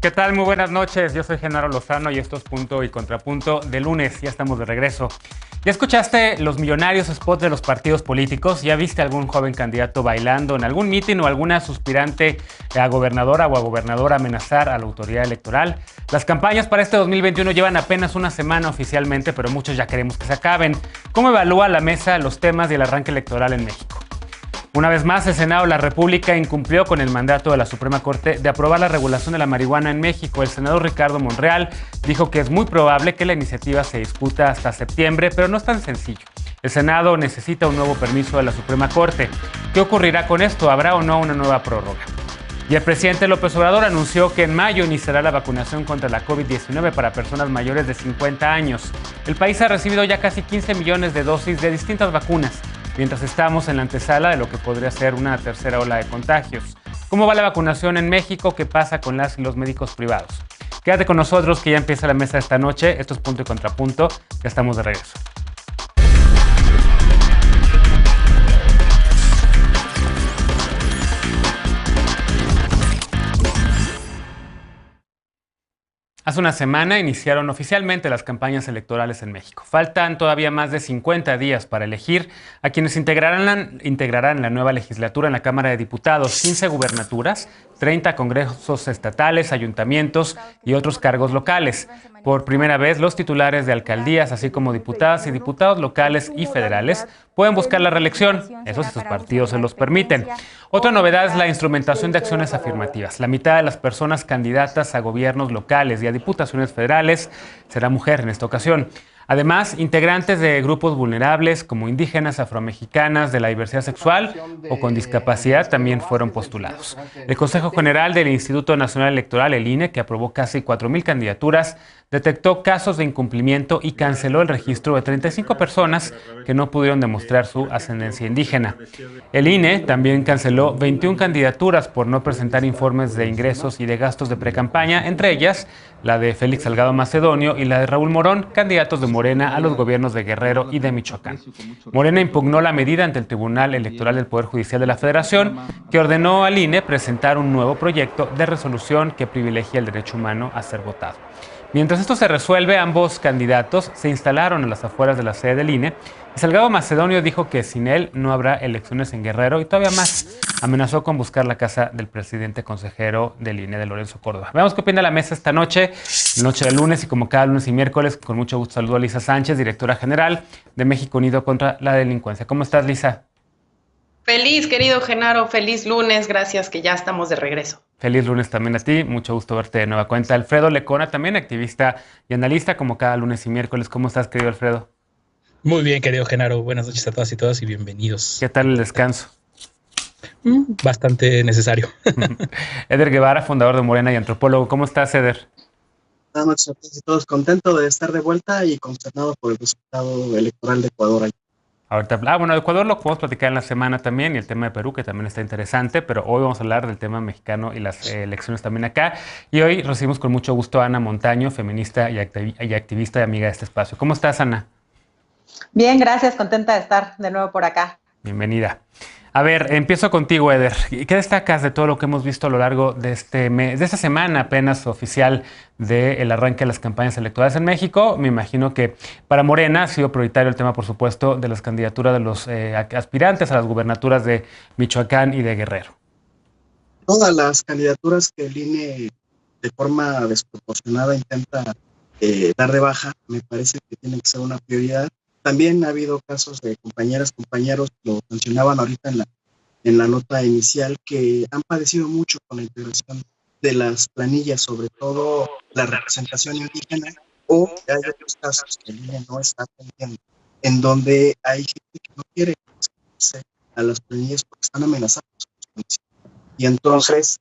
¿Qué tal? Muy buenas noches. Yo soy Genaro Lozano y esto es Punto y Contrapunto de lunes. Ya estamos de regreso. ¿Ya escuchaste los millonarios spots de los partidos políticos? ¿Ya viste algún joven candidato bailando en algún mitin o alguna suspirante a gobernadora o a gobernador amenazar a la autoridad electoral? Las campañas para este 2021 llevan apenas una semana oficialmente, pero muchos ya queremos que se acaben. ¿Cómo evalúa la mesa los temas y el arranque electoral en México? Una vez más, el Senado de la República incumplió con el mandato de la Suprema Corte de aprobar la regulación de la marihuana en México. El senador Ricardo Monreal dijo que es muy probable que la iniciativa se discuta hasta septiembre, pero no es tan sencillo. El Senado necesita un nuevo permiso de la Suprema Corte. ¿Qué ocurrirá con esto? ¿Habrá o no una nueva prórroga? Y el presidente López Obrador anunció que en mayo iniciará la vacunación contra la COVID-19 para personas mayores de 50 años. El país ha recibido ya casi 15 millones de dosis de distintas vacunas, mientras estamos en la antesala de lo que podría ser una tercera ola de contagios. ¿Cómo va la vacunación en México? ¿Qué pasa con las y los médicos privados? Quédate con nosotros que ya empieza la mesa esta noche. Esto es Punto y Contrapunto. Ya estamos de regreso. Hace una semana iniciaron oficialmente las campañas electorales en México. Faltan todavía más de 50 días para elegir a quienes integrarán la nueva legislatura en la Cámara de Diputados: 15 gubernaturas, 30 congresos estatales, ayuntamientos y otros cargos locales. Por primera vez, los titulares de alcaldías, así como diputadas y diputados locales y federales, pueden buscar la reelección, eso si sus partidos se los permiten. Otra novedad es la instrumentación de acciones afirmativas. La mitad de las personas candidatas a gobiernos locales y a diputaciones federales será mujer en esta ocasión. Además, integrantes de grupos vulnerables como indígenas, afromexicanas, de la diversidad sexual o con discapacidad también fueron postulados. El Consejo General del Instituto Nacional Electoral, el INE, que aprobó casi 4,000 candidaturas, detectó casos de incumplimiento y canceló el registro de 35 personas que no pudieron demostrar su ascendencia indígena. El INE también canceló 21 candidaturas por no presentar informes de ingresos y de gastos de precampaña, entre ellas la de Félix Salgado Macedonio y la de Raúl Morón, candidatos de Morena a los gobiernos de Guerrero y de Michoacán. Morena impugnó la medida ante el Tribunal Electoral del Poder Judicial de la Federación, que ordenó al INE presentar un nuevo proyecto de resolución que privilegia el derecho humano a ser votado. Mientras esto se resuelve, ambos candidatos se instalaron a las afueras de la sede del INE y Salgado Macedonio dijo que sin él no habrá elecciones en Guerrero y todavía más, amenazó con buscar la casa del presidente consejero del INE, de Lorenzo Córdoba. Veamos qué opina la mesa esta noche, noche de lunes, y como cada lunes y miércoles, con mucho gusto saludo a Lisa Sánchez, directora general de México Unido contra la Delincuencia. ¿Cómo estás, Lisa? Feliz, querido Genaro, feliz lunes, gracias que ya estamos de regreso. Feliz lunes también a ti, mucho gusto verte de nueva cuenta. Alfredo Lecona, también activista y analista, como cada lunes y miércoles. ¿Cómo estás, querido Alfredo? Muy bien, querido Genaro. Buenas noches a todas y todos y bienvenidos. ¿Qué tal el descanso? Bastante necesario. Eder Guevara, fundador de Morena y antropólogo. ¿Cómo estás, Eder? Buenas noches a todos y todos. Contento de estar de vuelta y consternado por el resultado electoral de Ecuador. Ahorita, bueno, Ecuador lo podemos platicar en la semana también, y el tema de Perú, que también está interesante, pero hoy vamos a hablar del tema mexicano y las elecciones también acá. Y hoy recibimos con mucho gusto a Ana Montaño, feminista y activista y amiga de este espacio. ¿Cómo estás, Ana? Bien, gracias, contenta de estar de nuevo por acá. Bienvenida. A ver, empiezo contigo, Eder. ¿Qué destacas de todo lo que hemos visto a lo largo de este mes, de esta semana apenas oficial del arranque de las campañas electorales en México? Me imagino que para Morena ha sido prioritario el tema, por supuesto, de las candidaturas de los aspirantes a las gubernaturas de Michoacán y de Guerrero. Todas las candidaturas que el INE de forma desproporcionada intenta dar de baja, me parece que tienen que ser una prioridad. También ha habido casos de compañeras, compañeros, lo mencionaban ahorita en la nota inicial, que han padecido mucho con la integración de las planillas, sobre todo la representación indígena, o hay otros casos que el INE no está atendiendo, en donde hay gente que no quiere inscribirse a las planillas porque están amenazados. Y entonces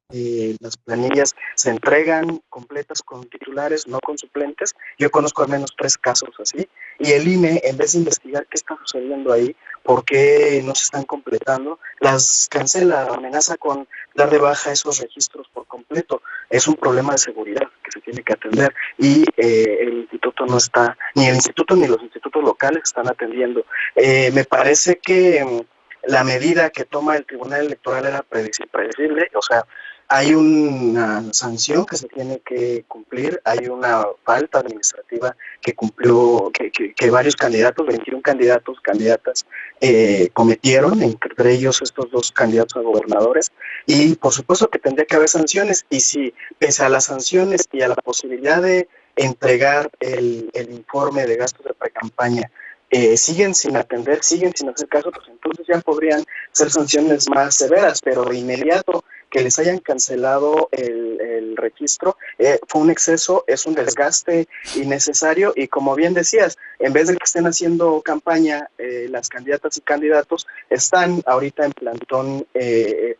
las planillas se entregan completas con titulares, no con suplentes. Yo conozco al menos 3 casos así. Y el INE, en vez de investigar qué está sucediendo ahí, por qué no se están completando, las cancela, amenaza con dar de baja esos registros por completo. Es un problema de seguridad que se tiene que atender. Y el instituto no está, ni el instituto ni los institutos locales están atendiendo. Me parece que la medida que toma el Tribunal Electoral era predecible, o sea, hay una sanción que se tiene que cumplir, hay una falta administrativa que cumplió, que varios candidatos, 21 candidatos, candidatas, cometieron, entre ellos estos 2 candidatos a gobernadores, y por supuesto que tendría que haber sanciones, y si pese a las sanciones y a la posibilidad de entregar el informe de gastos de precampaña, siguen sin atender, siguen sin hacer caso, pues entonces ya podrían ser sanciones más severas, pero de inmediato que les hayan cancelado el registro fue un exceso, es un desgaste innecesario, y como bien decías, en vez de que estén haciendo campaña, las candidatas y candidatos están ahorita en plantón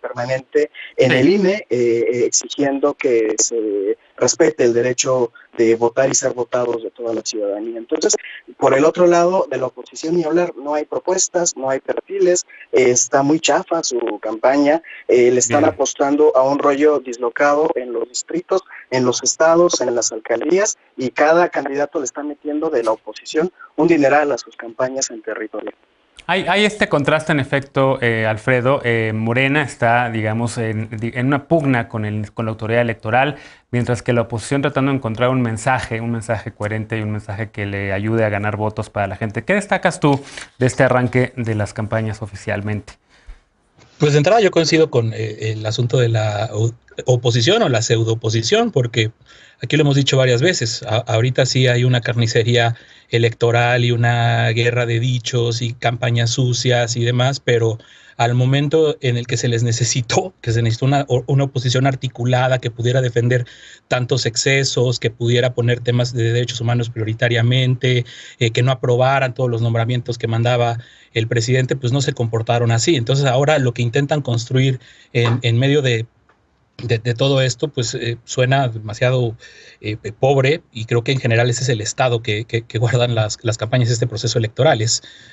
permanente en el INE, exigiendo que se respete el derecho de votar y ser votados de toda la ciudadanía. Entonces, por el otro lado, de la oposición ni hablar, no hay propuestas, no hay perfiles, está muy chafa su campaña, le están apostando a un rollo dislocado en los distritos, en los estados, en las alcaldías, y cada candidato le está metiendo de la oposición un dineral a sus campañas en territorio. Hay este contraste, en efecto, Alfredo. Morena está, digamos, en una pugna con la autoridad electoral, mientras que la oposición tratando de encontrar un mensaje coherente y un mensaje que le ayude a ganar votos para la gente. ¿Qué destacas tú de este arranque de las campañas oficialmente? Pues de entrada yo coincido con el asunto de la oposición o la pseudo-oposición, porque aquí lo hemos dicho varias veces, ahorita sí hay una carnicería electoral y una guerra de dichos y campañas sucias y demás, pero al momento en el que se les necesitó, que se necesitó una oposición articulada que pudiera defender tantos excesos, que pudiera poner temas de derechos humanos prioritariamente, que no aprobaran todos los nombramientos que mandaba el presidente, pues no se comportaron así. Entonces ahora lo que intentan construir en medio de todo esto, pues suena demasiado pobre, y creo que en general ese es el estado que guardan las campañas de este proceso electoral.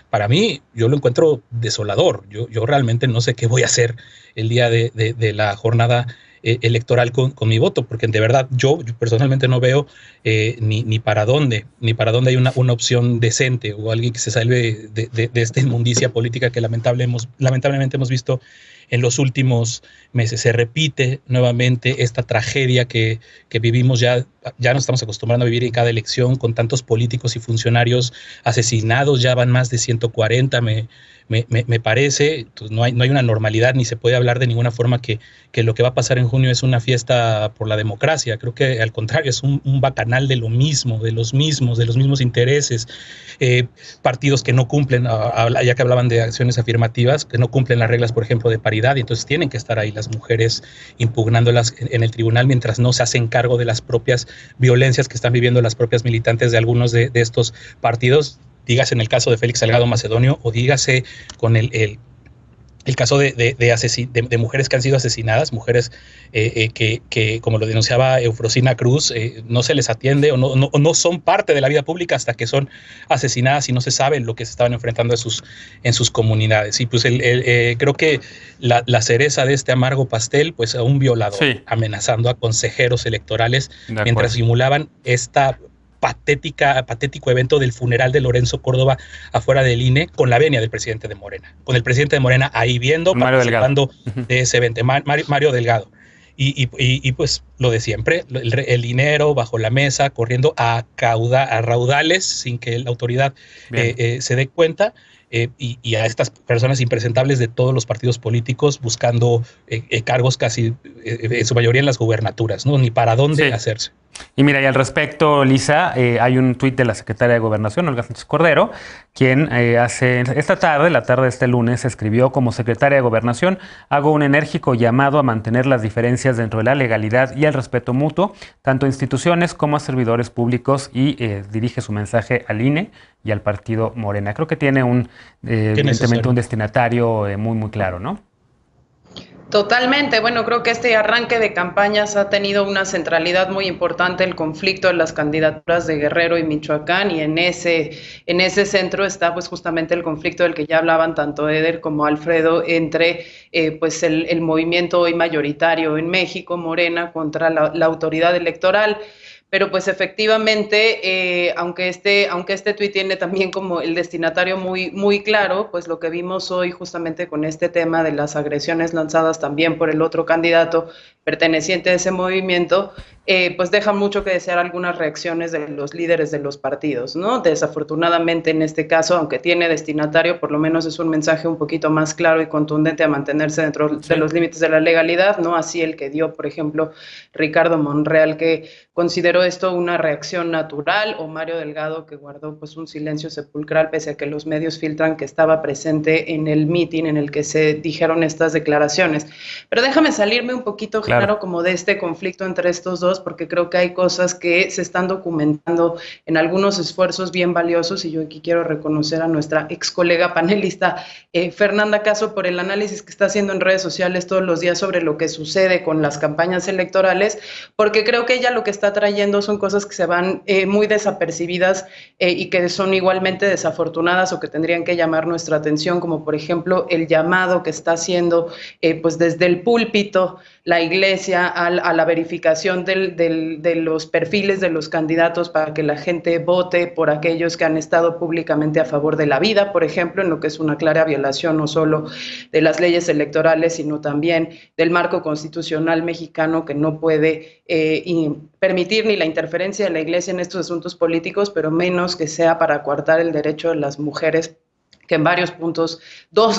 Para mí, yo lo encuentro desolador. Yo realmente no sé qué voy a hacer el día de la jornada electoral con mi voto, porque de verdad yo personalmente no veo ni para dónde hay una opción decente o alguien que se salve de esta inmundicia política que lamentablemente hemos visto en los últimos meses. Se repite nuevamente esta tragedia que vivimos, ya nos estamos acostumbrando a vivir en cada elección, con tantos políticos y funcionarios asesinados, ya van más de 140, me parece. Entonces no hay una normalidad, ni se puede hablar de ninguna forma que lo que va a pasar en junio es una fiesta por la democracia. Creo que al contrario, es un bacanal de lo mismo, de los mismos intereses, partidos que no cumplen, ya que hablaban de acciones afirmativas, que no cumplen las reglas, por ejemplo, de paridad, y entonces tienen que estar ahí las mujeres impugnándolas en el tribunal, mientras no se hacen cargo de las propias violencias que están viviendo las propias militantes de algunos de estos partidos. Dígase en el caso de Félix Salgado Macedonio, o dígase con el caso de mujeres que han sido asesinadas, mujeres que, como lo denunciaba Eufrosina Cruz, no se les atiende o no son parte de la vida pública hasta que son asesinadas, y no se sabe lo que se estaban enfrentando en sus comunidades. Y pues creo que la cereza de este amargo pastel, pues a un violador amenazando a consejeros electorales mientras simulaban esta patético evento del funeral de Lorenzo Córdoba afuera del INE, con la venia del presidente de Morena, con el presidente de Morena ahí viendo, participando de ese evento, Mario Delgado. Y pues lo de siempre, el dinero bajo la mesa, corriendo a raudales sin que la autoridad se dé cuenta, y a estas personas impresentables de todos los partidos políticos buscando cargos casi en su mayoría en las gubernaturas, ¿no? Ni para dónde hacerse. Y mira, y al respecto, Lisa, hay un tuit de la secretaria de Gobernación, Olga Sánchez Cordero, quien la tarde de este lunes, escribió: como secretaria de Gobernación, hago un enérgico llamado a mantener las diferencias dentro de la legalidad y el respeto mutuo, tanto a instituciones como a servidores públicos, y dirige su mensaje al INE y al partido Morena. Creo que tiene evidentemente un destinatario muy, muy claro, ¿no? Totalmente. Bueno, creo que este arranque de campañas ha tenido una centralidad muy importante, el conflicto de las candidaturas de Guerrero y Michoacán, y en ese centro está pues justamente el conflicto del que ya hablaban tanto Eder como Alfredo entre pues el movimiento hoy mayoritario en México, Morena, contra la autoridad electoral. pero pues efectivamente, aunque este tuit tiene también como el destinatario muy claro, pues lo que vimos hoy justamente con este tema de las agresiones lanzadas también por el otro candidato perteneciente a ese movimiento, pues deja mucho que desear algunas reacciones de los líderes de los partidos, ¿no? Desafortunadamente en este caso, aunque tiene destinatario, por lo menos es un mensaje un poquito más claro y contundente a mantenerse dentro de los límites de la legalidad, ¿no? Así el que dio, por ejemplo, Ricardo Monreal, que consideró esto una reacción natural, o Mario Delgado, que guardó pues un silencio sepulcral pese a que los medios filtran que estaba presente en el meeting en el que se dijeron estas declaraciones. Pero déjame salirme un poquito, Genaro, como de este conflicto entre estos dos, porque creo que hay cosas que se están documentando en algunos esfuerzos bien valiosos, y yo aquí quiero reconocer a nuestra ex colega panelista Fernanda Caso por el análisis que está haciendo en redes sociales todos los días sobre lo que sucede con las campañas electorales, porque creo que ella lo que está trayendo son cosas que se van muy desapercibidas y que son igualmente desafortunadas o que tendrían que llamar nuestra atención, como por ejemplo el llamado que está haciendo pues desde el púlpito la Iglesia a la verificación de los perfiles de los candidatos para que la gente vote por aquellos que han estado públicamente a favor de la vida, por ejemplo, en lo que es una clara violación no solo de las leyes electorales, sino también del marco constitucional mexicano, que no puede permitir ni la interferencia de la Iglesia en estos asuntos políticos, pero menos que sea para coartar el derecho de las mujeres, que en varios puntos,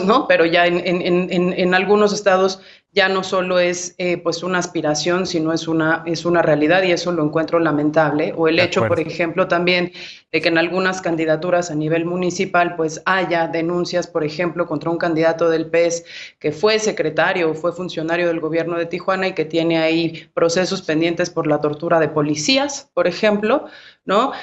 ¿no? Pero ya en algunos estados ya no solo es pues una aspiración, sino es una realidad, y eso lo encuentro lamentable. O el hecho, por ejemplo, también de que en algunas candidaturas a nivel municipal pues haya denuncias, por ejemplo, contra un candidato del PES que fue secretario o fue funcionario del gobierno de Tijuana y que tiene ahí procesos pendientes por la tortura de policías, por ejemplo, ¿no?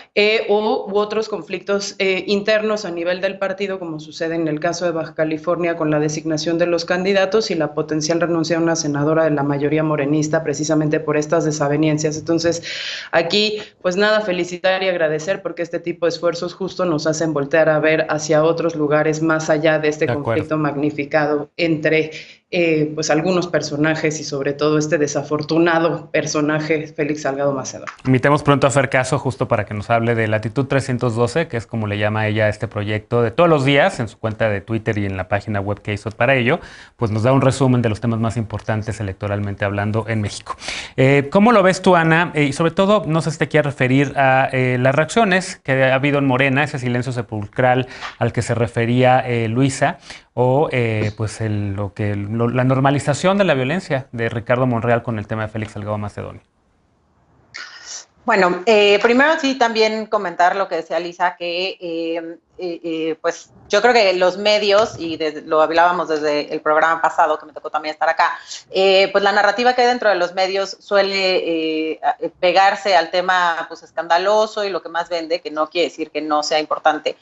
U otros conflictos internos a nivel del partido, como sucede en el caso de Baja California con la designación de los candidatos y la potencial renuncia a una senadora de la mayoría morenista precisamente por estas desavenencias. Entonces, aquí, pues nada, felicitar y agradecer, porque este tipo de esfuerzos justo nos hacen voltear a ver hacia otros lugares más allá de este conflicto magnificado entre pues algunos personajes y sobre todo este desafortunado personaje Félix Salgado Macedonio. Invitemos pronto a Fer Caso justo para que nos hable de Latitud 312, que es como le llama ella a este proyecto de todos los días en su cuenta de Twitter y en la página web que hizo para ello, pues nos da un resumen de los temas más importantes electoralmente hablando en México. ¿Cómo lo ves tú, Ana? Y sobre todo, no sé si te quieres referir a las reacciones que ha habido en Morena, ese silencio sepulcral al que se refería Luisa, o pues la normalización de la violencia de Ricardo Monreal con el tema de Félix Salgado Macedonio. Bueno, primero sí también comentar lo que decía Lisa, que pues yo creo que los medios, y lo hablábamos desde el programa pasado, que me tocó también estar acá, pues la narrativa que hay dentro de los medios suele pegarse al tema pues escandaloso y lo que más vende, que no quiere decir que no sea importante.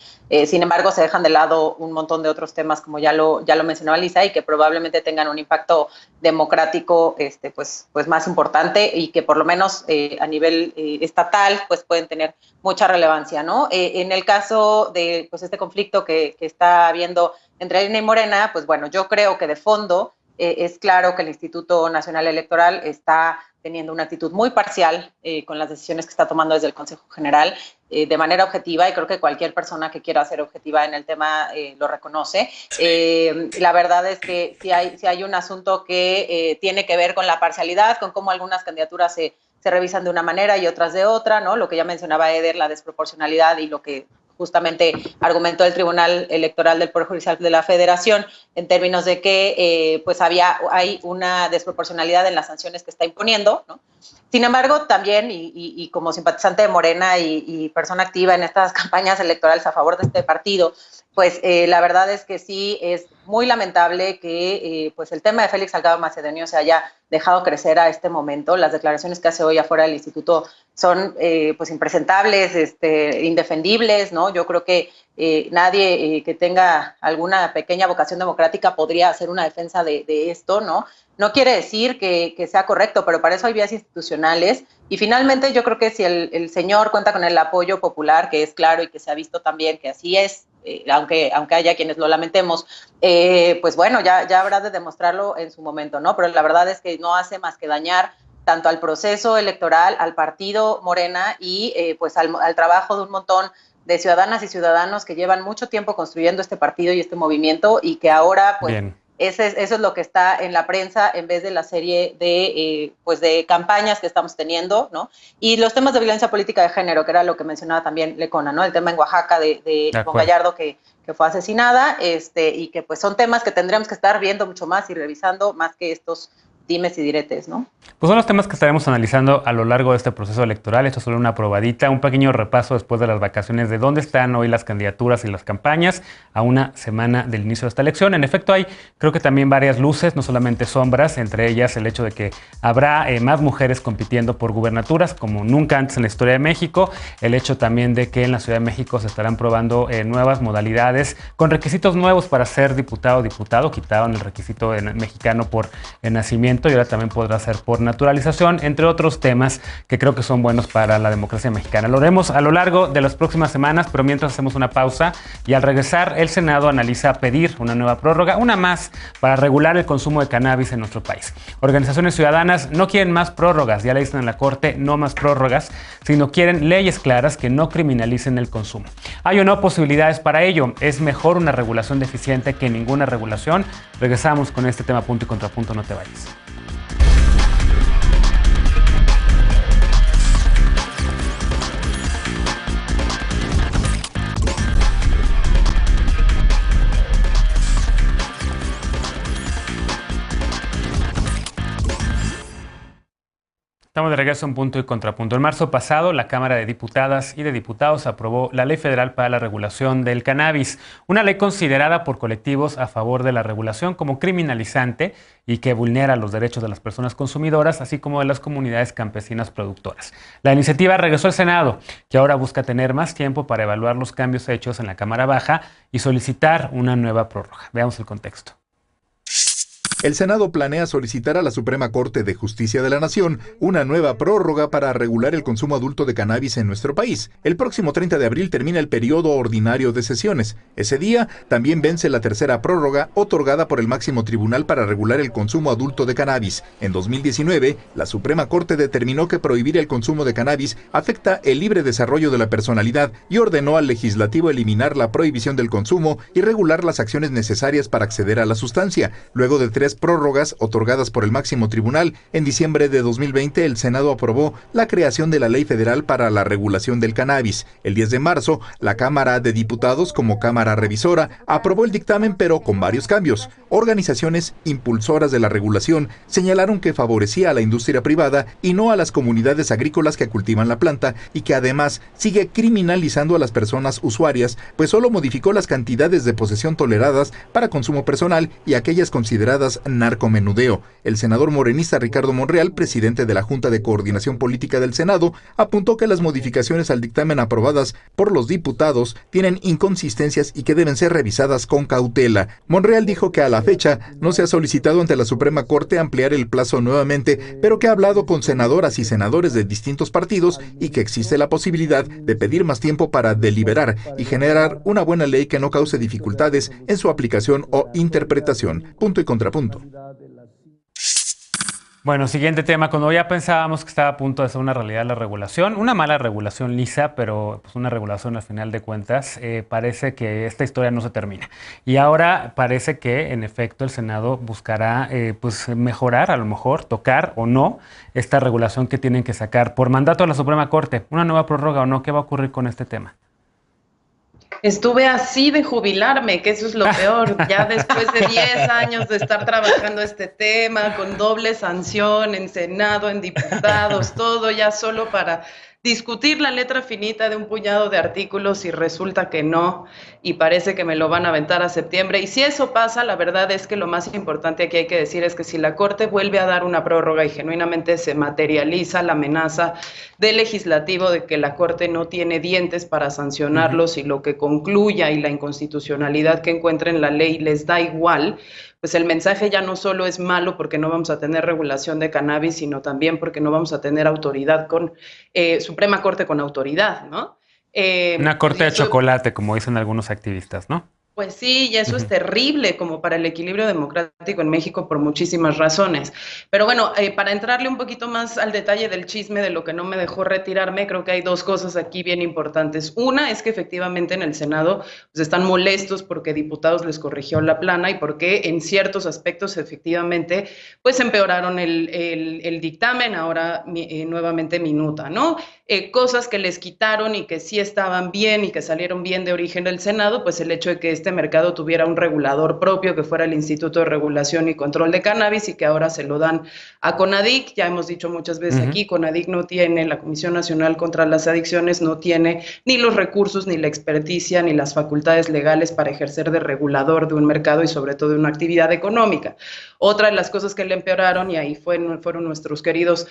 Sin embargo, se dejan de lado un montón de otros temas, como ya lo mencionaba Lisa, y que probablemente tengan un impacto democrático pues más importante, y que por lo menos a nivel estatal pues pueden tener mucha relevancia, ¿no? En el caso de pues este conflicto que está habiendo entre INE y Morena, pues bueno, yo creo que de fondo es claro que el Instituto Nacional Electoral está teniendo una actitud muy parcial con las decisiones que está tomando desde el Consejo General de manera objetiva, y creo que cualquier persona que quiera ser objetiva en el tema lo reconoce. La verdad es que sí hay un asunto que tiene que ver con la parcialidad, con cómo algunas candidaturas se revisan de una manera y otras de otra, ¿no? Lo que ya mencionaba Eder, la desproporcionalidad, y lo que justamente argumentó el Tribunal Electoral del Poder Judicial de la Federación, en términos de que pues hay una desproporcionalidad en las sanciones que está imponiendo, ¿no? Sin embargo, también, y como simpatizante de Morena y persona activa en estas campañas electorales a favor de este partido, pues la verdad es que sí es muy lamentable que pues el tema de Félix Salgado Macedonio se haya dejado crecer a este momento. Las declaraciones que hace hoy afuera del instituto son pues impresentables, indefendibles, ¿no? Yo creo que nadie que tenga alguna pequeña vocación democrática podría hacer una defensa de esto, ¿no? No quiere decir que sea correcto, pero para eso hay vías institucionales. Y finalmente yo creo que si el señor cuenta con el apoyo popular, que es claro y que se ha visto también que así es, aunque haya quienes lo lamentemos, pues bueno, ya habrá de demostrarlo en su momento, ¿no? Pero la verdad es que no hace más que dañar tanto al proceso electoral, al partido Morena y pues al trabajo de un montón de ciudadanas y ciudadanos que llevan mucho tiempo construyendo este partido y este movimiento y que ahora pues eso es lo que está en la prensa en vez de la serie de pues de campañas que estamos teniendo, ¿no? Y los temas de violencia política de género, que era lo que mencionaba también Lecona, ¿no? El tema en Oaxaca de Ivonne Gallardo que fue asesinada, y que pues son temas que tendríamos que estar viendo mucho más y revisando más que estos dimes y diretes, ¿no? Pues son los temas que estaremos analizando a lo largo de este proceso electoral. Esto es solo una probadita, un pequeño repaso después de las vacaciones de dónde están hoy las candidaturas y las campañas a una semana del inicio de esta elección. En efecto, hay creo que también varias luces, no solamente sombras, entre ellas el hecho de que habrá más mujeres compitiendo por gubernaturas como nunca antes en la historia de México, el hecho también de que en la Ciudad de México se estarán probando nuevas modalidades con requisitos nuevos para ser diputado o diputado, quitaban el requisito mexicano por nacimiento y ahora también podrá ser por naturalización, entre otros temas que creo que son buenos para la democracia mexicana. Lo haremos a lo largo de las próximas semanas, pero mientras hacemos una pausa y al regresar el Senado analiza pedir una nueva prórroga, una más, para regular el consumo de cannabis en nuestro país. Organizaciones ciudadanas no quieren más prórrogas, ya le dicen en la Corte no más prórrogas, sino quieren leyes claras que no criminalicen el consumo. ¿Hay o no posibilidades para ello? ¿Es mejor una regulación deficiente que ninguna regulación? Regresamos con este tema punto y contrapunto, no te vayas. Estamos de regreso en Punto y Contrapunto. En marzo pasado, la Cámara de Diputadas y de Diputados aprobó la Ley Federal para la Regulación del Cannabis, una ley considerada por colectivos a favor de la regulación como criminalizante y que vulnera los derechos de las personas consumidoras, así como de las comunidades campesinas productoras. La iniciativa regresó al Senado, que ahora busca tener más tiempo para evaluar los cambios hechos en la Cámara Baja y solicitar una nueva prórroga. Veamos el contexto. El Senado planea solicitar a la Suprema Corte de Justicia de la Nación una nueva prórroga para regular el consumo adulto de cannabis en nuestro país. El próximo 30 de abril termina el periodo ordinario de sesiones. Ese día también vence la tercera prórroga otorgada por el máximo tribunal para regular el consumo adulto de cannabis. En 2019, la Suprema Corte determinó que prohibir el consumo de cannabis afecta el libre desarrollo de la personalidad y ordenó al legislativo eliminar la prohibición del consumo y regular las acciones necesarias para acceder a la sustancia. Luego de 3 prórrogas otorgadas por el máximo tribunal, en diciembre de 2020 el Senado aprobó la creación de la Ley Federal para la Regulación del Cannabis. El 10 de marzo, la Cámara de Diputados, como Cámara Revisora, aprobó el dictamen, pero con varios cambios. Organizaciones impulsoras de la regulación señalaron que favorecía a la industria privada y no a las comunidades agrícolas que cultivan la planta, y que además sigue criminalizando a las personas usuarias, pues solo modificó las cantidades de posesión toleradas para consumo personal y aquellas consideradas narcomenudeo. El senador morenista Ricardo Monreal, presidente de la Junta de Coordinación Política del Senado, apuntó que las modificaciones al dictamen aprobadas por los diputados tienen inconsistencias y que deben ser revisadas con cautela. Monreal dijo que a la fecha no se ha solicitado ante la Suprema Corte ampliar el plazo nuevamente, pero que ha hablado con senadoras y senadores de distintos partidos y que existe la posibilidad de pedir más tiempo para deliberar y generar una buena ley que no cause dificultades en su aplicación o interpretación. Punto y contrapunto. Bueno, siguiente tema. Cuando ya pensábamos que estaba a punto de ser una realidad la regulación, una mala regulación lisa, pero pues una regulación al final de cuentas, parece que esta historia no se termina. Y ahora parece que, en efecto, el Senado buscará pues mejorar, a lo mejor, tocar o no, esta regulación que tienen que sacar por mandato de la Suprema Corte. Una nueva prórroga o no, ¿qué va a ocurrir con este tema? Estuve así de jubilarme, que eso es lo peor, ya después de 10 años de estar trabajando este tema, con doble sanción en Senado, en diputados, todo ya solo para discutir la letra finita de un puñado de artículos y resulta que no, y parece que me lo van a aventar a septiembre. Y si eso pasa, la verdad es que lo más importante aquí hay que decir es que si la Corte vuelve a dar una prórroga y genuinamente se materializa la amenaza del legislativo de que la Corte no tiene dientes para sancionarlos y lo que concluya y la inconstitucionalidad que encuentre en la ley les da igual, pues el mensaje ya no solo es malo porque no vamos a tener regulación de cannabis, sino también porque no vamos a tener autoridad con Suprema Corte con autoridad, ¿no? Una corte de chocolate, como dicen algunos activistas, ¿no? Pues sí, y eso es terrible como para el equilibrio democrático en México por muchísimas razones. Pero bueno, para entrarle un poquito más al detalle del chisme de lo que no me dejó retirarme, creo que hay dos cosas aquí bien importantes. Una es que efectivamente en el Senado pues, están molestos porque diputados les corrigió la plana y porque en ciertos aspectos efectivamente pues empeoraron el dictamen, ahora nuevamente minuta, ¿no? Cosas que les quitaron y que sí estaban bien y que salieron bien de origen del Senado, pues el hecho de que este mercado tuviera un regulador propio, que fuera el Instituto de Regulación y Control de Cannabis, y que ahora se lo dan a CONADIC. Ya hemos dicho muchas veces aquí, CONADIC no tiene, la Comisión Nacional contra las Adicciones no tiene ni los recursos, ni la experticia, ni las facultades legales para ejercer de regulador de un mercado y sobre todo de una actividad económica. Otra de las cosas que le empeoraron, y ahí fueron nuestros queridos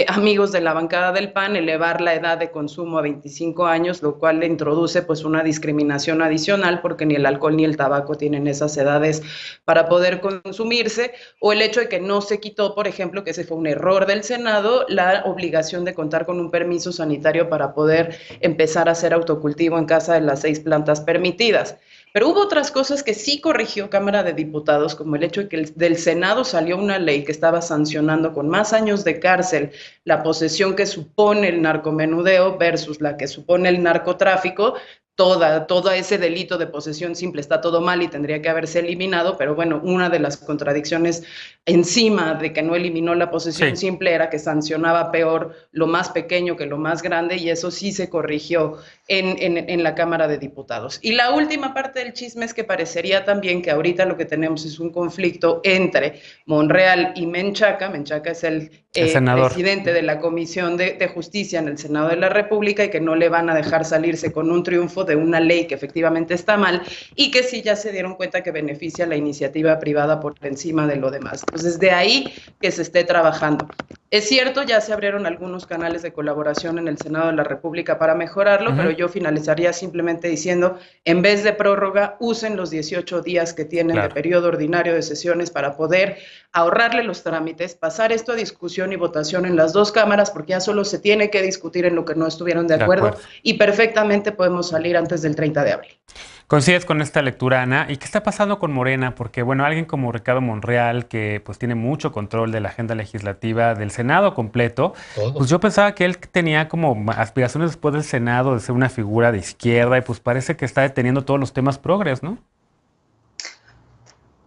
amigos de la bancada del PAN, elevar la edad de consumo a 25 años, lo cual le introduce pues una discriminación adicional porque ni el alcohol ni el tabaco tienen esas edades para poder consumirse, o el hecho de que no se quitó, por ejemplo, que ese fue un error del Senado, la obligación de contar con un permiso sanitario para poder empezar a hacer autocultivo en casa de las 6 plantas permitidas. Pero hubo otras cosas que sí corrigió Cámara de Diputados, como el hecho de que del Senado salió una ley que estaba sancionando con más años de cárcel la posesión que supone el narcomenudeo versus la que supone el narcotráfico. Todo ese delito de posesión simple está todo mal y tendría que haberse eliminado, pero bueno, una de las contradicciones encima de que no eliminó la posesión simple era que sancionaba peor lo más pequeño que lo más grande, y eso sí se corrigió en la Cámara de Diputados. Y la última parte del chisme es que parecería también que ahorita lo que tenemos es un conflicto entre Monreal y Menchaca. Menchaca es el presidente de la Comisión de Justicia en el Senado de la República, y que no le van a dejar salirse con un triunfo de una ley que efectivamente está mal y que sí ya se dieron cuenta que beneficia a la iniciativa privada por encima de lo demás. Entonces, de ahí que se esté trabajando. Es cierto, ya se abrieron algunos canales de colaboración en el Senado de la República para mejorarlo, pero yo finalizaría simplemente diciendo, en vez de prórroga, usen los 18 días que tienen de periodo ordinario de sesiones para poder ahorrarle los trámites, pasar esto a discusión y votación en las dos cámaras, porque ya solo se tiene que discutir en lo que no estuvieron de acuerdo, y perfectamente podemos salir antes del 30 de abril. ¿Coincides con esta lectura, Ana? ¿Y qué está pasando con Morena? Porque, bueno, alguien como Ricardo Monreal, que pues tiene mucho control de la agenda legislativa del Senado completo, pues yo pensaba que él tenía como aspiraciones después del Senado de ser una figura de izquierda, y pues parece que está deteniendo todos los temas progres, ¿no?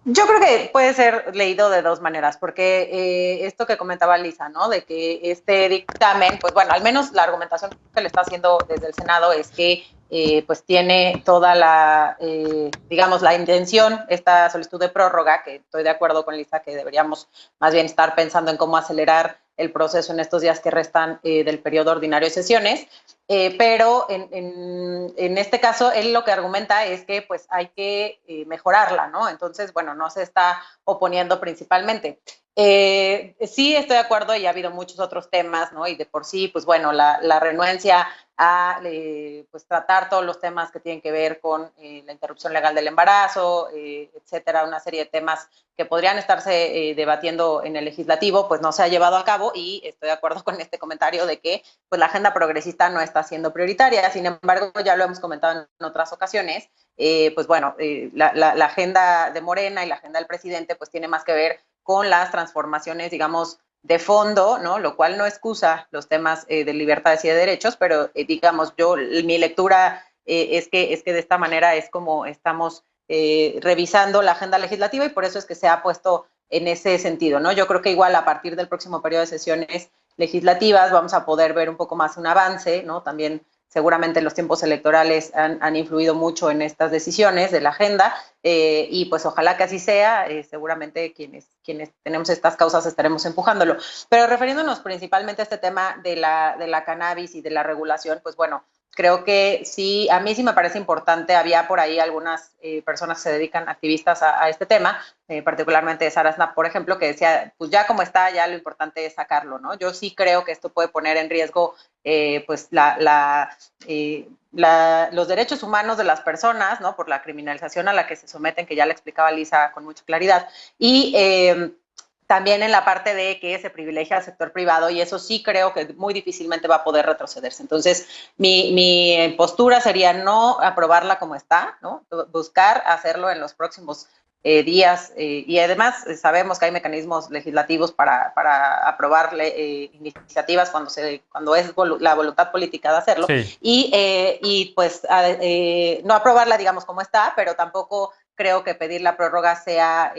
Yo creo que puede ser leído de dos maneras, porque esto que comentaba Lisa, ¿no? De que este dictamen, pues bueno, al menos la argumentación que le está haciendo desde el Senado es que pues tiene toda la, digamos, la intención, esta solicitud de prórroga, que estoy de acuerdo con Lisa, que deberíamos más bien estar pensando en cómo acelerar el proceso en estos días que restan del periodo ordinario de sesiones, pero en este caso él lo que argumenta es que pues hay que mejorarla, ¿no? Entonces, bueno, no se está oponiendo principalmente. Sí estoy de acuerdo, y ha habido muchos otros temas, ¿no? Y de por sí, pues bueno, la renuencia a pues tratar todos los temas que tienen que ver con la interrupción legal del embarazo, etcétera, una serie de temas que podrían estarse debatiendo en el legislativo, pues no se ha llevado a cabo, y estoy de acuerdo con este comentario de que pues la agenda progresista no está siendo prioritaria. Sin embargo, ya lo hemos comentado en otras ocasiones, pues bueno, la agenda de Morena y la agenda del presidente pues tiene más que ver con las transformaciones, digamos, de fondo, ¿no? Lo cual no excusa los temas de libertades y de derechos, pero digamos, mi lectura es que de esta manera es como estamos revisando la agenda legislativa, y por eso es que se ha puesto en ese sentido, ¿no? Yo creo que igual a partir del próximo periodo de sesiones legislativas vamos a poder ver un poco más un avance, ¿no? También seguramente los tiempos electorales han influido mucho en estas decisiones de la agenda, y pues ojalá que así sea. Seguramente quienes tenemos estas causas estaremos empujándolo. Pero refiriéndonos principalmente a este tema de la cannabis y de la regulación, pues bueno, creo que sí, a mí sí me parece importante. Había por ahí algunas personas que se dedican, activistas a este tema, particularmente Sara Snap, por ejemplo, que decía, pues ya como está, ya lo importante es sacarlo, ¿no? Yo sí creo que esto puede poner en riesgo pues los derechos humanos de las personas, ¿no? Por la criminalización a la que se someten, que ya le explicaba Lisa con mucha claridad. Y también en la parte de que se privilegia al sector privado, y eso sí creo que muy difícilmente va a poder retrocederse. Entonces, mi postura sería no aprobarla como está, ¿no? Buscar hacerlo en los próximos días, y además sabemos que hay mecanismos legislativos para aprobar iniciativas cuando es la voluntad política de hacerlo, sí. y pues no aprobarla, digamos, como está, pero tampoco creo que pedir la prórroga sea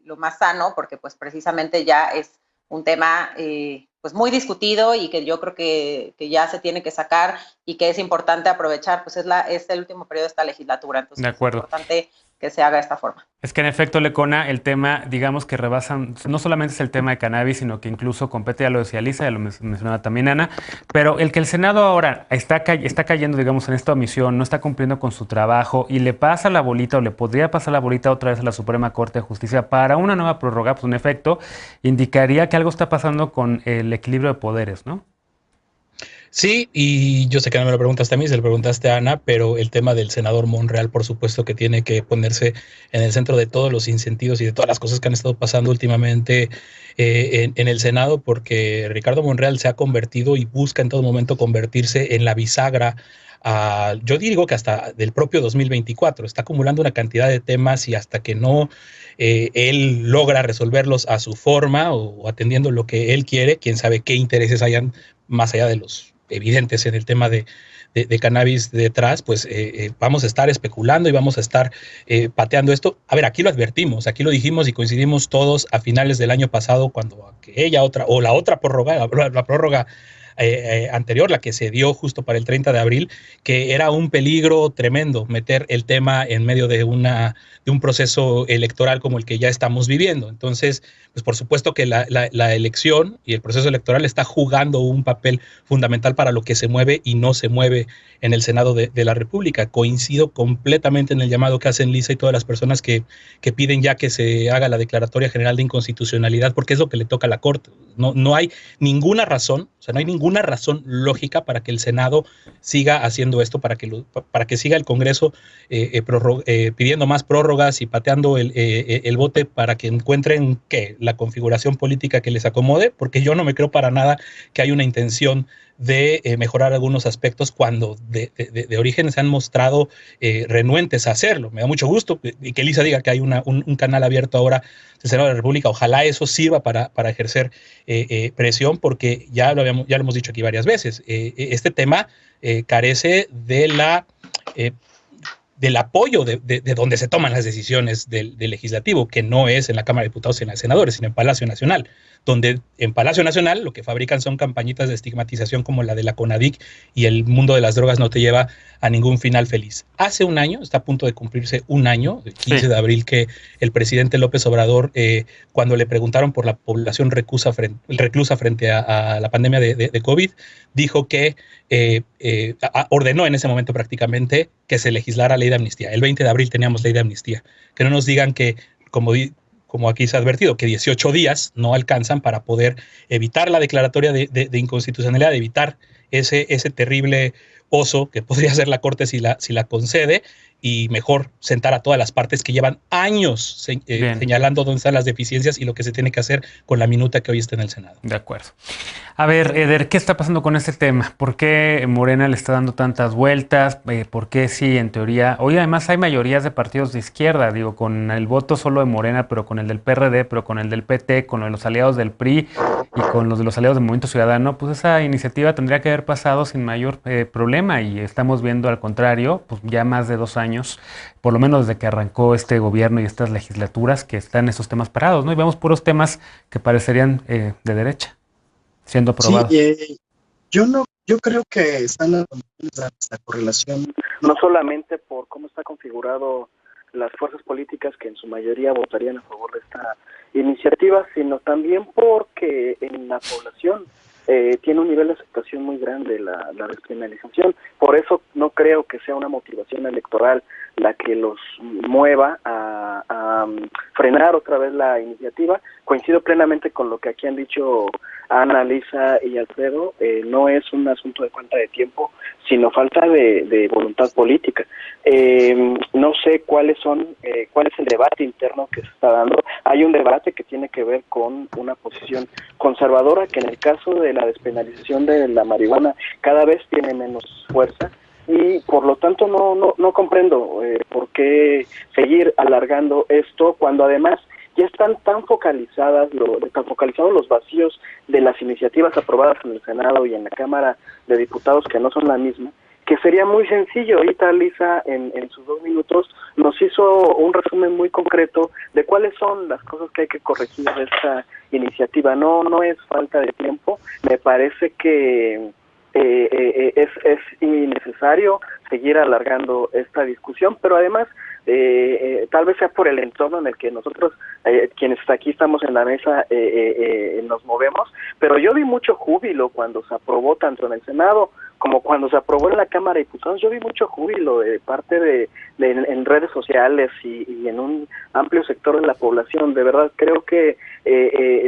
lo más sano, porque pues precisamente ya es un tema pues muy discutido, y que yo creo que ya se tiene que sacar, y que es importante aprovechar, pues es el último periodo de esta legislatura, entonces De acuerdo. es importante que se haga de esta forma. Es que en efecto, Lecona, el tema, digamos que rebasan, no solamente es el tema de cannabis, sino que incluso compete, ya lo decía Lisa, ya lo mencionaba también Ana, pero el que el Senado ahora está cayendo, digamos, en esta omisión, no está cumpliendo con su trabajo y le pasa la bolita o le podría pasar la bolita otra vez a la Suprema Corte de Justicia para una nueva prórroga, pues en efecto, indicaría que algo está pasando con el equilibrio de poderes, ¿no? Sí, y yo sé que no me lo preguntaste a mí, se lo preguntaste a Ana, pero el tema del senador Monreal, por supuesto que tiene que ponerse en el centro de todos los incentivos y de todas las cosas que han estado pasando últimamente en el Senado, porque Ricardo Monreal se ha convertido y busca en todo momento convertirse en la bisagra, yo digo que hasta del propio 2024, está acumulando una cantidad de temas, y hasta que no él logra resolverlos a su forma o atendiendo lo que él quiere, quién sabe qué intereses hayan más allá de los evidentes en el tema de cannabis detrás, pues vamos a estar especulando y vamos a estar pateando esto. A ver, aquí lo advertimos, aquí lo dijimos y coincidimos todos a finales del año pasado, cuando la otra prórroga, la prórroga anterior, la que se dio justo para el 30 de abril, que era un peligro tremendo meter el tema en medio de un proceso electoral como el que ya estamos viviendo. Entonces, pues por supuesto que la elección y el proceso electoral está jugando un papel fundamental para lo que se mueve y no se mueve en el Senado de la República. Coincido completamente en el llamado que hacen Lisa y todas las personas que piden ya que se haga la declaratoria general de inconstitucionalidad, porque es lo que le toca a la Corte. No hay ninguna razón, o sea, no hay ninguna razón lógica para que el Senado siga haciendo esto, para que siga el Congreso pidiendo más prórrogas y pateando el bote para que encuentren la configuración política que les acomode, porque yo no me creo para nada que hay una intención de mejorar algunos aspectos cuando de origen se han mostrado renuentes a hacerlo. Me da mucho gusto que Elisa diga que hay un canal abierto ahora del Senado de la República. Ojalá eso sirva para ejercer presión, porque ya lo hemos dicho aquí varias veces. Este tema carece del apoyo de donde se toman las decisiones del legislativo, que no es en la Cámara de Diputados y en la de Senadores, sino en Palacio Nacional, donde en Palacio Nacional lo que fabrican son campañitas de estigmatización como la de la CONADIC, y el mundo de las drogas no te lleva a ningún final feliz. Hace un año, está a punto de cumplirse un año, el 15 de abril, que el presidente López Obrador, cuando le preguntaron por la población reclusa frente a la pandemia de COVID, dijo que ordenó en ese momento prácticamente que se legislara ley de amnistía. El 20 de abril teníamos ley de amnistía. Que no nos digan que, como aquí se ha advertido, que 18 días no alcanzan para poder evitar la declaratoria de inconstitucionalidad, evitar ese terrible oso que podría ser la Corte si la concede, y mejor sentar a todas las partes que llevan años señalando dónde están las deficiencias y lo que se tiene que hacer con la minuta que hoy está en el Senado. De acuerdo. A ver, Eder, ¿qué está pasando con este tema? ¿Por qué Morena le está dando tantas vueltas? ¿Por qué sí, en teoría? Hoy además hay mayorías de partidos de izquierda, digo, con el voto solo de Morena, pero con el del PRD, pero con el del PT, con los aliados del PRI y con los de los aliados del Movimiento Ciudadano, pues esa iniciativa tendría que haber pasado sin mayor problema, y estamos viendo al contrario, pues ya más de 2 años, por lo menos desde que arrancó este gobierno y estas legislaturas, que están esos temas parados, ¿no? Y vemos puros temas que parecerían de derecha siendo aprobados. Sí, yo creo que están las condiciones de esta correlación, no solamente por cómo está configurado las fuerzas políticas que en su mayoría votarían a favor de esta iniciativa, sino también porque en la población tiene un nivel de aceptación muy grande la descriminalización. Por eso no creo que sea una motivación electoral la que los mueva a frenar otra vez la iniciativa. Coincido plenamente con lo que aquí han dicho Ana, Lisa y Alfredo, no es un asunto de falta de tiempo, sino falta de voluntad política. No sé cuál es el debate interno que se está dando. Hay un debate que tiene que ver con una posición conservadora que en el caso de la despenalización de la marihuana cada vez tiene menos fuerza. Y por lo tanto no comprendo por qué seguir alargando esto cuando además ya están tan focalizados los vacíos de las iniciativas aprobadas en el Senado y en la Cámara de Diputados, que no son la misma, que sería muy sencillo. Ahorita Lisa en sus 2 minutos nos hizo un resumen muy concreto de cuáles son las cosas que hay que corregir de esta iniciativa. No es falta de tiempo, me parece que es innecesario seguir alargando esta discusión, pero además tal vez sea por el entorno en el que nosotros, quienes aquí estamos en la mesa, nos movemos, pero yo vi mucho júbilo cuando se aprobó tanto en el Senado como cuando se aprobó en la Cámara de Diputados. Yo vi mucho júbilo de parte en redes sociales y en un amplio sector de la población. De verdad creo que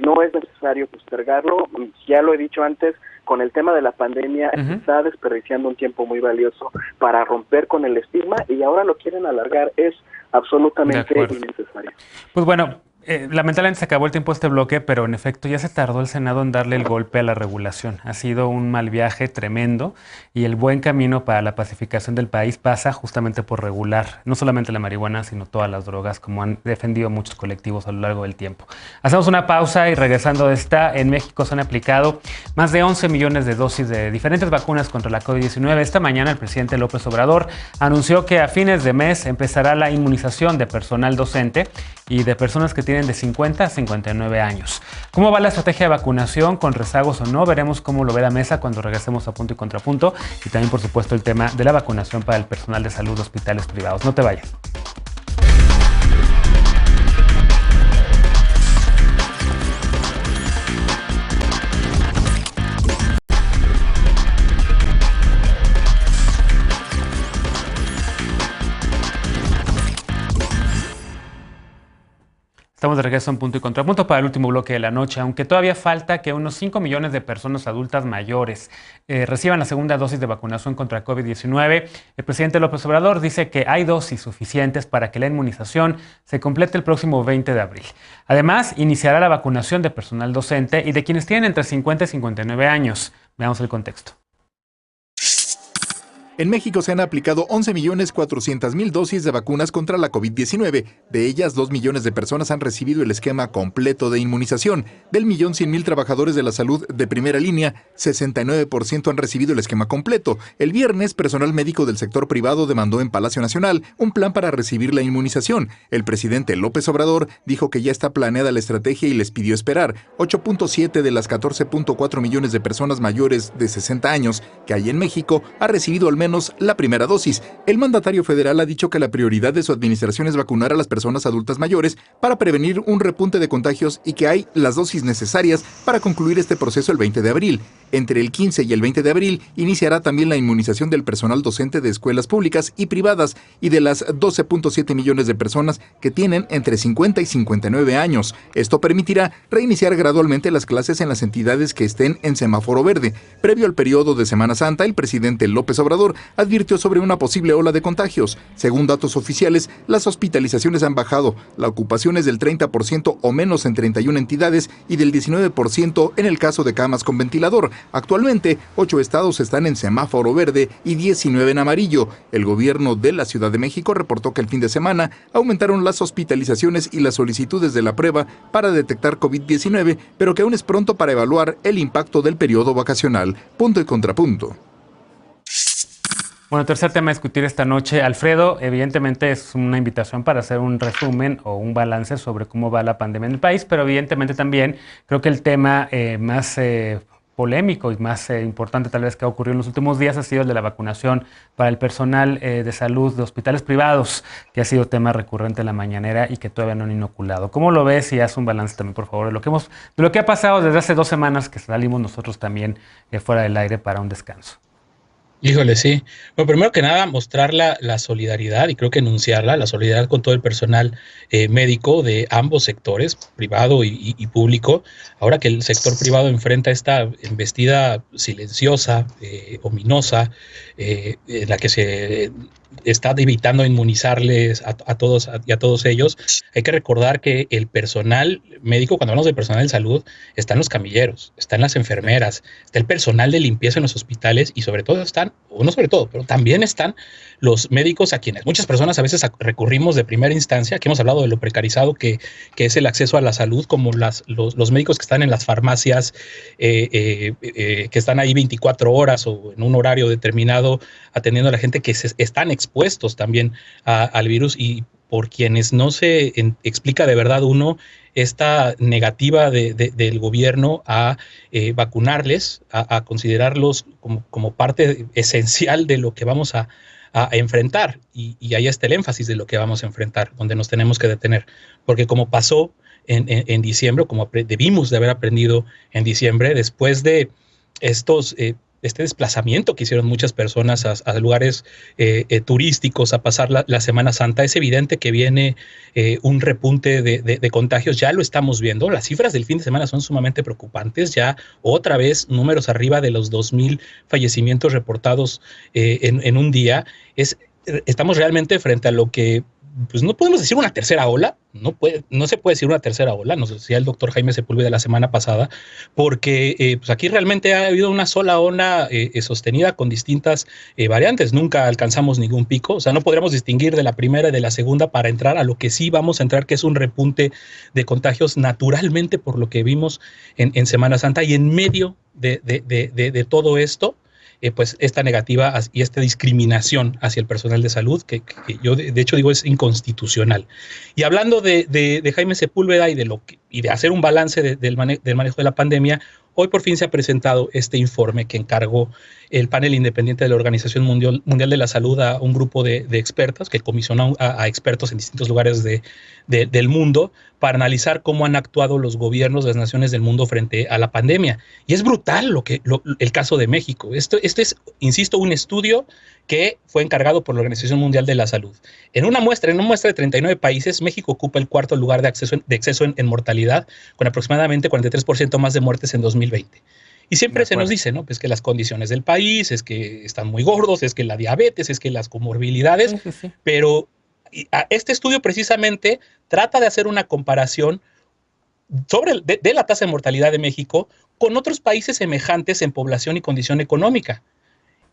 no es necesario postergarlo. Ya lo he dicho antes, con el tema de la pandemia se está desperdiciando un tiempo muy valioso para romper con el estigma y ahora lo quieren alargar. Es absolutamente innecesario. Pues bueno, lamentablemente se acabó el tiempo de este bloque, pero en efecto ya se tardó el Senado en darle el golpe a la regulación. Ha sido un mal viaje tremendo y el buen camino para la pacificación del país pasa justamente por regular no solamente la marihuana, sino todas las drogas, como han defendido muchos colectivos a lo largo del tiempo. Hacemos una pausa y regresando de esta, en México se han aplicado más de 11 millones de dosis de diferentes vacunas contra la COVID-19. Esta mañana el presidente López Obrador anunció que a fines de mes empezará la inmunización de personal docente y de personas que tienen de 50 a 59 años. ¿Cómo va la estrategia de vacunación? ¿Con rezagos o no? Veremos cómo lo ve la mesa cuando regresemos a Punto y Contrapunto. Y también, por supuesto, el tema de la vacunación para el personal de salud de hospitales privados. No te vayas. Estamos de regreso en Punto y Contrapunto para el último bloque de la noche. Aunque todavía falta que unos 5 millones de personas adultas mayores reciban la segunda dosis de vacunación contra COVID-19, el presidente López Obrador dice que hay dosis suficientes para que la inmunización se complete el próximo 20 de abril. Además, iniciará la vacunación de personal docente y de quienes tienen entre 50 y 59 años. Veamos el contexto. En México se han aplicado 11.400.000 dosis de vacunas contra la COVID-19. De ellas, 2 millones de personas han recibido el esquema completo de inmunización. Del 1.100.000 trabajadores de la salud de primera línea, 69% han recibido el esquema completo. El viernes, personal médico del sector privado demandó en Palacio Nacional un plan para recibir la inmunización. El presidente López Obrador dijo que ya está planeada la estrategia y les pidió esperar. 8.7 de las 14.4 millones de personas mayores de 60 años que hay en México ha recibido al menos la primera dosis. El mandatario federal ha dicho que la prioridad de su administración es vacunar a las personas adultas mayores para prevenir un repunte de contagios y que hay las dosis necesarias para concluir este proceso el 20 de abril. Entre el 15 y el 20 de abril iniciará también la inmunización del personal docente de escuelas públicas y privadas y de las 12.7 millones de personas que tienen entre 50 y 59 años. Esto permitirá reiniciar gradualmente las clases en las entidades que estén en semáforo verde. Previo al periodo de Semana Santa, el presidente López Obrador advirtió sobre una posible ola de contagios. Según datos oficiales, las hospitalizaciones han bajado. La ocupación es del 30% o menos en 31 entidades y del 19% en el caso de camas con ventilador. Actualmente, 8 estados están en semáforo verde y 19 en amarillo. El gobierno de la Ciudad de México reportó que el fin de semana aumentaron las hospitalizaciones y las solicitudes de la prueba para detectar COVID-19, pero que aún es pronto para evaluar el impacto del periodo vacacional. Punto y contrapunto. Bueno, tercer tema a discutir esta noche. Alfredo, evidentemente es una invitación para hacer un resumen o un balance sobre cómo va la pandemia en el país, pero evidentemente también creo que el tema más polémico y más importante tal vez que ha ocurrido en los últimos días ha sido el de la vacunación para el personal de salud de hospitales privados, que ha sido tema recurrente en la mañanera y que todavía no han inoculado. ¿Cómo lo ves? Y haz un balance también, por favor, de lo que ha pasado desde hace 2 semanas que salimos nosotros también fuera del aire para un descanso. Híjole, sí. Bueno, primero que nada, mostrar la solidaridad y creo que enunciarla, la solidaridad con todo el personal médico de ambos sectores, privado y público. Ahora que el sector privado enfrenta esta embestida silenciosa, ominosa, en la que se está evitando inmunizarles a todos y a todos ellos, hay que recordar que el personal médico, cuando hablamos de personal de salud, están los camilleros, están las enfermeras, está el personal de limpieza en los hospitales y sobre todo están, o no sobre todo, pero también están los médicos a quienes muchas personas a veces recurrimos de primera instancia, que hemos hablado de lo precarizado que es el acceso a la salud, como los médicos que están en las farmacias, que están ahí 24 horas o en un horario determinado atendiendo a la gente que están expuestos también al virus y por quienes no se explica de verdad uno esta negativa del gobierno a vacunarles, a considerarlos como parte esencial de lo que vamos a enfrentar. Y ahí está el énfasis de lo que vamos a enfrentar, donde nos tenemos que detener. Porque como pasó en diciembre, como debimos de haber aprendido en diciembre, después de este desplazamiento que hicieron muchas personas a lugares turísticos a pasar la Semana Santa, es evidente que viene un repunte de contagios. Ya lo estamos viendo. Las cifras del fin de semana son sumamente preocupantes. Ya otra vez números arriba de los 2,000 fallecimientos reportados en un día. Estamos realmente frente a lo que pues no podemos decir una tercera ola, no se puede decir una tercera ola, nos decía el doctor Jaime Sepúlveda la semana pasada, porque pues aquí realmente ha habido una sola ola sostenida con distintas variantes, nunca alcanzamos ningún pico, o sea, no podríamos distinguir de la primera y de la segunda para entrar a lo que sí vamos a entrar, que es un repunte de contagios naturalmente por lo que vimos en Semana Santa, y en medio de todo esto, pues esta negativa y esta discriminación hacia el personal de salud, que yo de hecho digo es inconstitucional. Y hablando de Jaime Sepúlveda y de hacer un balance del manejo de la pandemia, hoy por fin se ha presentado este informe que encargó el panel independiente de la Organización Mundial de la Salud a un grupo de expertos que comisionó a expertos en distintos lugares del mundo para analizar cómo han actuado los gobiernos de las naciones del mundo frente a la pandemia. Y es brutal el caso de México. Esto es, insisto, un estudio que fue encargado por la Organización Mundial de la Salud. En una muestra de 39 países, México ocupa el cuarto lugar de exceso en mortalidad, con aproximadamente 43% más de muertes en 2020. Y siempre se nos dice, ¿no? Pues que las condiciones del país, es que están muy gordos, es que la diabetes, es que las comorbilidades, sí. Pero este estudio precisamente trata de hacer una comparación de la tasa de mortalidad de México con otros países semejantes en población y condición económica.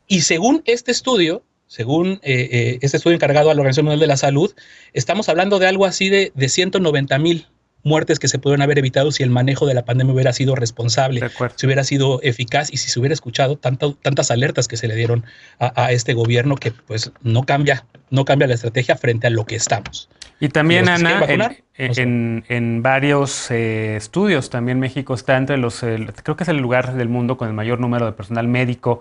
Y según este estudio encargado a la Organización Mundial de la Salud, estamos hablando de algo así de 190,000 muertes que se pudieron haber evitado si el manejo de la pandemia hubiera sido responsable, si hubiera sido eficaz y si se hubiera escuchado tantas alertas que se le dieron a este gobierno que pues no cambia la estrategia frente a lo que estamos. Y también, Ana, en varios estudios, también México está entre creo que es el lugar del mundo con el mayor número de personal médico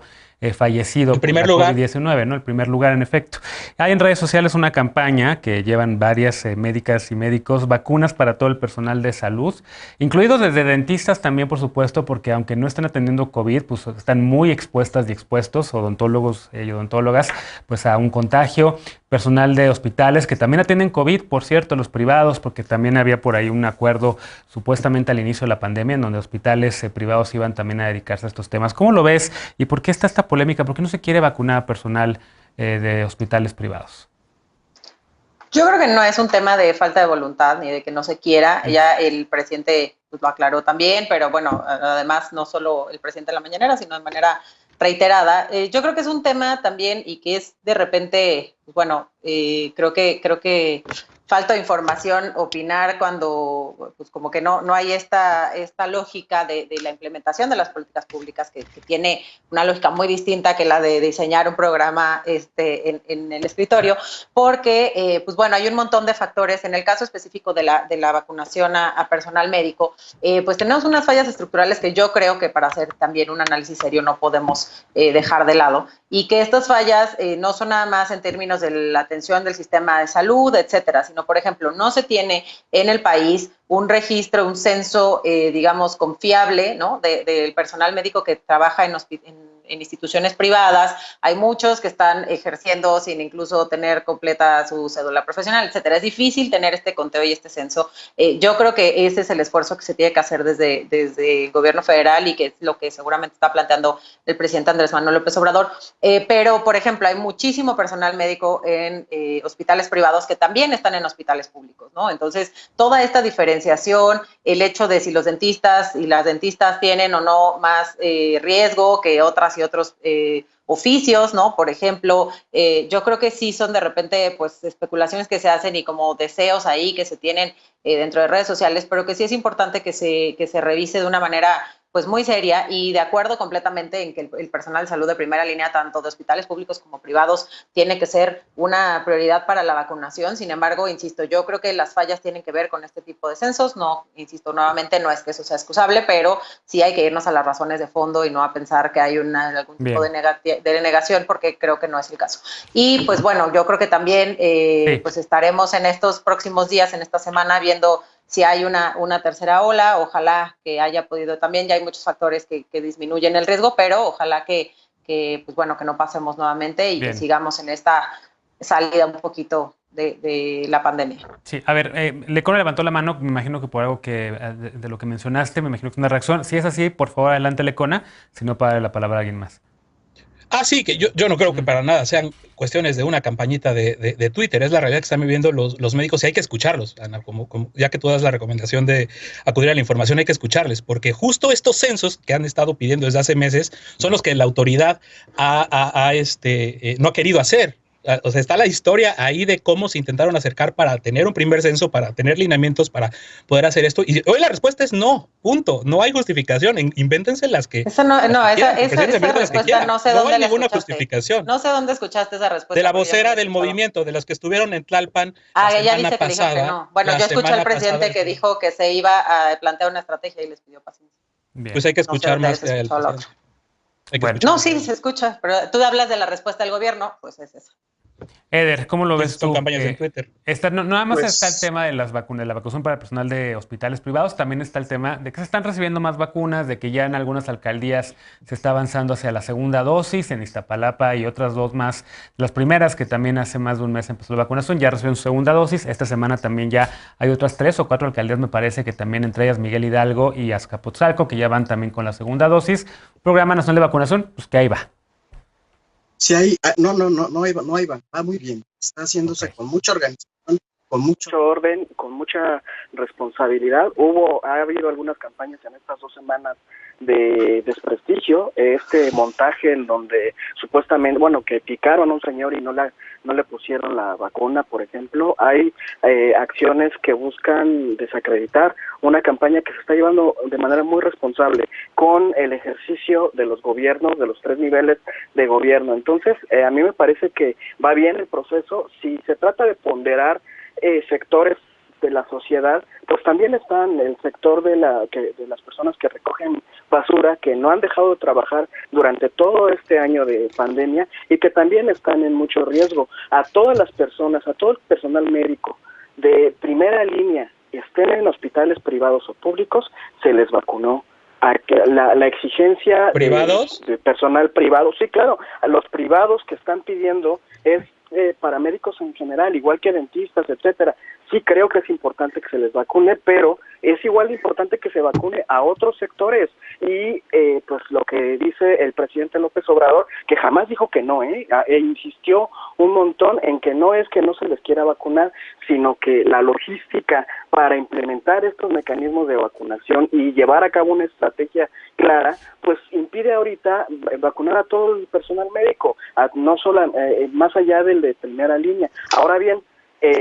fallecido por la COVID-19, ¿no? El primer lugar, en efecto. Hay en redes sociales una campaña que llevan varias médicas y médicos, vacunas para todo el personal de salud, incluidos desde dentistas también, por supuesto, porque aunque no estén atendiendo COVID, pues están muy expuestas y expuestos, odontólogos y odontólogas, pues a un contagio. Personal de hospitales que también atienden COVID, por cierto, los privados, porque también había por ahí un acuerdo supuestamente al inicio de la pandemia en donde hospitales privados iban también a dedicarse a estos temas. ¿Cómo lo ves? ¿Y por qué está esta polémica? ¿Por qué no se quiere vacunar a personal de hospitales privados? Yo creo que no es un tema de falta de voluntad ni de que no se quiera. Ya el presidente pues, lo aclaró también, pero bueno, además no solo el presidente de la mañanera, sino de manera reiterada. Yo creo que es un tema también y que es de repente, bueno, creo que falta de información, opinar cuando pues como que no hay esta lógica de la implementación de las políticas públicas que tiene una lógica muy distinta que la de diseñar un programa en el escritorio, porque pues bueno, hay un montón de factores. En el caso específico de la vacunación a personal médico, pues tenemos unas fallas estructurales que yo creo que para hacer también un análisis serio no podemos dejar de lado, y que estas fallas no son nada más en términos de la atención del sistema de salud, etcétera, sino, por ejemplo, no se tiene en el país un registro, un censo, digamos, confiable, ¿no? del personal médico que trabaja en en instituciones privadas, hay muchos que están ejerciendo sin incluso tener completa su cédula profesional, etcétera. Es difícil tener este conteo y este censo. Yo creo que ese es el esfuerzo que se tiene que hacer desde el gobierno federal y que es lo que seguramente está planteando el presidente Andrés Manuel López Obrador. Pero, por ejemplo, hay muchísimo personal médico en hospitales privados que también están en hospitales públicos, ¿no? Entonces, toda esta diferenciación, el hecho de si los dentistas y las dentistas tienen o no más riesgo que otras y otros oficios, ¿no? Por ejemplo, yo creo que sí son de repente pues especulaciones que se hacen y como deseos ahí que se tienen dentro de redes sociales, pero que sí es importante que se revise de una manera pues muy seria y de acuerdo completamente en que el personal de salud de primera línea, tanto de hospitales públicos como privados, tiene que ser una prioridad para la vacunación. Sin embargo, insisto, yo creo que las fallas tienen que ver con este tipo de censos. No, insisto, nuevamente, no es que eso sea excusable, pero sí hay que irnos a las razones de fondo y no a pensar que hay algún tipo de negación, porque creo que no es el caso. Y pues bueno, yo creo que también pues estaremos en estos próximos días, en esta semana, viendo si hay una tercera ola, ojalá que haya podido también, ya hay muchos factores que disminuyen el riesgo, pero ojalá que pues bueno, que no pasemos nuevamente y que sigamos en esta salida un poquito de la pandemia. Sí, a ver, Lecona levantó la mano, me imagino que por algo que de lo que mencionaste, me imagino que es una reacción. Si es así, por favor, adelante, Lecona, si no, para la palabra a alguien más. Sí, que yo no creo que para nada sean cuestiones de una campañita de Twitter. Es la realidad que están viviendo los médicos y hay que escucharlos, Ana, ya que tú das la recomendación de acudir a la información, hay que escucharles, porque justo estos censos que han estado pidiendo desde hace meses son los que la autoridad no ha querido hacer. O sea, está la historia ahí de cómo se intentaron acercar para tener un primer censo, para tener lineamientos, para poder hacer esto. Y hoy la respuesta es no, punto. No hay justificación. Invéntense las que. Esa respuesta no sé dónde la ninguna escuchaste. justificación. No sé dónde escuchaste esa respuesta. De la vocera del movimiento, de los que estuvieron en Tlalpan. Ella dice que dijo que no. Bueno, yo escuché al presidente que dijo que se iba a plantear una estrategia y les pidió paciencia. Bien. Pues hay que escuchar más. No, sí, se escucha, pero tú hablas de la respuesta del gobierno, pues es esa. Eder, ¿cómo lo ves tú? Campañas en Twitter. No nada más está el tema de las vacunas, la vacunación para el personal de hospitales privados, también está el tema de que se están recibiendo más vacunas, de que ya en algunas alcaldías se está avanzando hacia la segunda dosis, en Iztapalapa y otras dos más, las primeras que también hace más de un mes empezó la vacunación, ya recibieron su segunda dosis. Esta semana también ya hay otras 3 o 4 alcaldías, me parece que también, entre ellas Miguel Hidalgo y Azcapotzalco, que ya van también con la segunda dosis. Programa Nacional de Vacunación, pues que ahí va. Sí, no hay, va muy bien, está haciéndose con mucha organización, con mucho orden, con mucha responsabilidad. Ha habido algunas campañas en estas 2 semanas de desprestigio, este montaje en donde supuestamente, que picaron a un señor y no le pusieron la vacuna, por ejemplo. Hay acciones que buscan desacreditar una campaña que se está llevando de manera muy responsable con el ejercicio de los gobiernos, de los 3 niveles de gobierno. Entonces, a mí me parece que va bien el proceso. Si se trata de ponderar sectores de la sociedad, pues también están el sector de las personas que recogen basura, que no han dejado de trabajar durante todo este año de pandemia y que también están en mucho riesgo. A todas las personas, a todo el personal médico de primera línea, estén en hospitales privados o públicos, se les vacunó. La exigencia ¿privados? De personal privado, sí, claro, a los privados que están pidiendo es para médicos en general, igual que dentistas, etcétera. Sí creo que es importante que se les vacune, pero es igual de importante que se vacune a otros sectores. Y pues lo que dice el presidente López Obrador, que jamás dijo que no, insistió un montón en que no es que no se les quiera vacunar, sino que la logística para implementar estos mecanismos de vacunación y llevar a cabo una estrategia clara, pues impide ahorita vacunar a todo el personal médico, no solo más allá del de primera línea. Ahora bien,